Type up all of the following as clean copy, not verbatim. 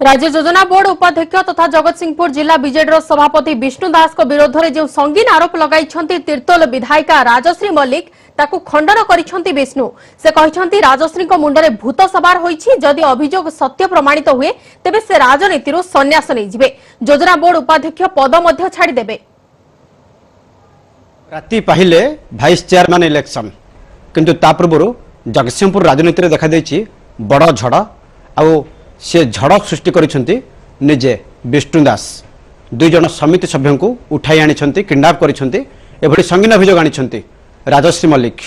राज्य योजना बोर्ड उपाध्यक्ष तथा जगतसिंहपुर जिला बीजेडी सभापति विष्णु दास को विरोध में जो संगीन आरोप लगाई तीर्तोल विधायिका राजश्री मल्लिक ताकू खंडन करिसेंती विष्णु से कहते राजश्री मुंडे भूत सवार होईछि जदि अभियोग सत्य प्रमाणित हुए तेबे से राजनीति संन्यास नहीं जिवे योजना बोर्ड उपाध्यक्ष पद मध्य छाड़देवे। राति पाहिले भाइस चेयरमैन इलेक्शन किंतु ता पूर्व जगतसिंहपुर राजनीति देखा देछि बड़ झड़ आउ से झड़ सृष्टि करिसेंती निजे विष्णु दास दुई जन समिति सभ्यों को उठाई आनी किडनैप करिसेंती एभली संगीन अभियोग आनी राजश्री मल्लिक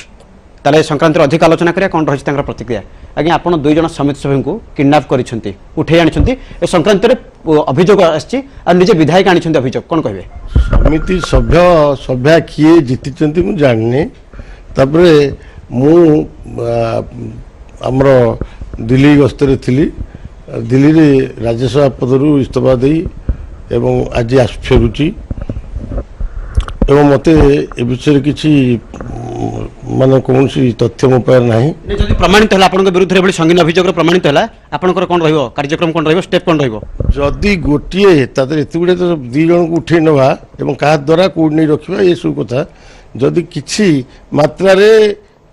ताले संक्रांत अधिक आलोचना करिया कोन रहिछि तांकर प्रतिक्रिया। आज्ञा आपण दुई जन समिति सभ्यों को किडनैप करिसेंती उठाई आनी ए संक्रांत अभियोग आछि आ निजे विधायक आनी अभियोग कोन कहबे। समिति सभ्या किए जीति मु जाननी तापरे मु हमरो दिल्ली गस्तरे थिली दिल्ली रे राज्यसभा पदरु इस्तीफा दे एवं आज फेरुची एवं मते ए विषय किछि माने कौन सी तथ्य मो पार नाही जदि प्रमाणित हला आपन के विरुद्ध रे बडी संगीन अभियोग प्रमाणित हला आपन को कोन रहइबो कार्यक्रम कोन रहइबो स्टेप कोन रहइबो। जदि गोटिए ताते एते गुडे तो दी जन को उठे नवा एवं का द्वारा कोड नै रखिबा ए सब कथा जदि किछि मात्रा रे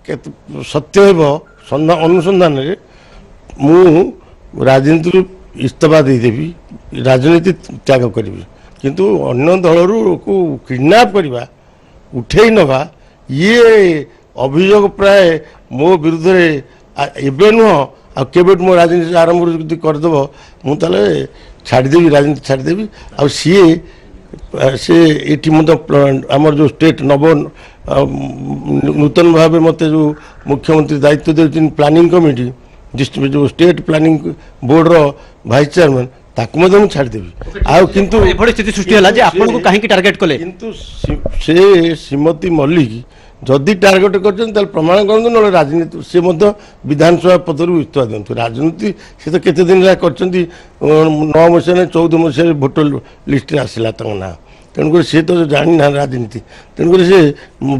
सत्य हेबो अनुसंधान रे मु राजनीति इस्तीफा देदेवी राजनीति त्याग करी किंतु अन्य दल को किडनैप करवा उठे नवा ये अभियोग प्राय मो विरुद्ध एवं नुह केवे मो राजनीति आरंभ करदेव मुझे छाड़देवी राजनीति छाड़देवी आ सी आमर जो स्टेट नव नूतन भाव मत जो मुख्यमंत्री दायित्व दे प्लानिंग कमिटी डिस्ट्रिक्ट जो स्टेट प्लानिंग बोर्ड रो वाइस चेयरमैन ताकू मधे छाड़देवी आ किंतु एभली स्थिति सृष्टि होला जे आपन को काहे की टारगेट कले किंतु से श्रीमती मल्लिक जदि टारगेट कर प्रमाण करते ना राजनीति से विधानसभा पदर इस्तीफा दिंतु राजनीति से तो केते दिन कर 9 मसीह 14 मसीह भोटर लिस्ट आसला ना तेणुक सी तो जानी ना राजनीति तेणुक से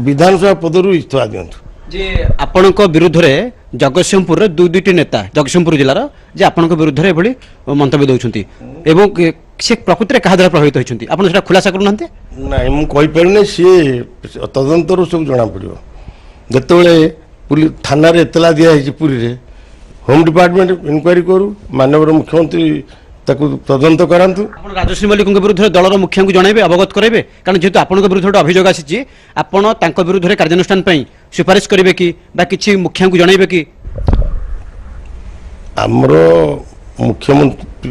विधानसभा पदर इस्तीफा दिंतु जे आपण विरुद्ध रे जगतसिंहपुर रे दुईटी नेता जगतसिंहपुर जिलार जे आपण विरुद्ध रे एभली मंतव्य दउछंती एवं से प्रकृति कहा द्वारा प्रभावित होइछंती आपण सेटा खुलासा करूनांते नाइ मु कहि परने सी तदंतर सब जना पड़ियो जतबेले पुलिस थाना रे एतला दिया है पुरी रे होम डिपार्टमेंट इंक्वायरी करू माननीय मुख्यमंत्री ताकू तदंत करांतु आपण राजश्री मल्लिक विरुद्ध दलर मुखिया को जनइबे अवगत कराइबे कारण जेहेतु आपण विरुद्ध अभियोग आसी आपण तांको विरुद्ध कार्यानुष्ठान पई सुपारिश करिवे कि बा किछि मुखिया को जनइबे कि हमरो मुख्यमंत्री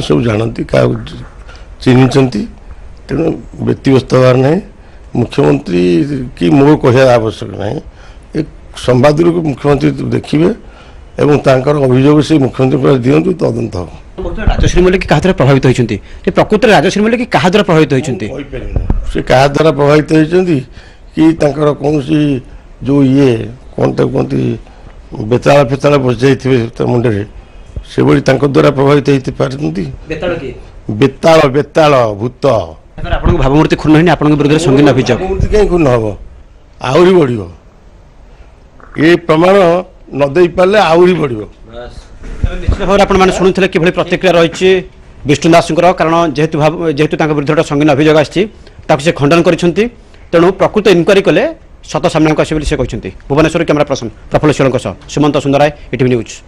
सब जानती का चिन्हिचंती तेणु व्यक्तिगत हबार नहीं मुख्यमंत्री की मोर कहया आवश्यक नहीं एक संवाद मुख्यमंत्री देखिए एवं तांकर अभियोग से मुख्यमंत्री दिंतु तदंत हम राजश्री मल्लिक क्या द्वारा प्रभावित होती प्रकृत राजश्री मल्लिक क्या द्वारा प्रभावित होती से क्या द्वारा प्रभावित होती कि कौन सी जो ये कौन तक कहती बेताल फेताल बस जाइए मुंडे से भाई द्वारा प्रभावित होती बेताल बेताल भूत भावमूर्ति खून है आप विरुद्ध संगीन अभियोग कहीं खून हम आहरी बढ़ ये प्रमाण नदे पारे आहरी बढ़ निश्चित भाव आपने शुणुते कि प्रतिक्रिया रही विष्णु दास कारण जेहेतु विरुद्ध संगीन अभियोग आसी खंडन कर तेणु प्रकृत इनक्वारी कले सत सामना आसे से कहते भुवनेश्वर कैमरा पर्सन प्रफुल्ल शील सुमंत सुंदराय ETV न्यूज।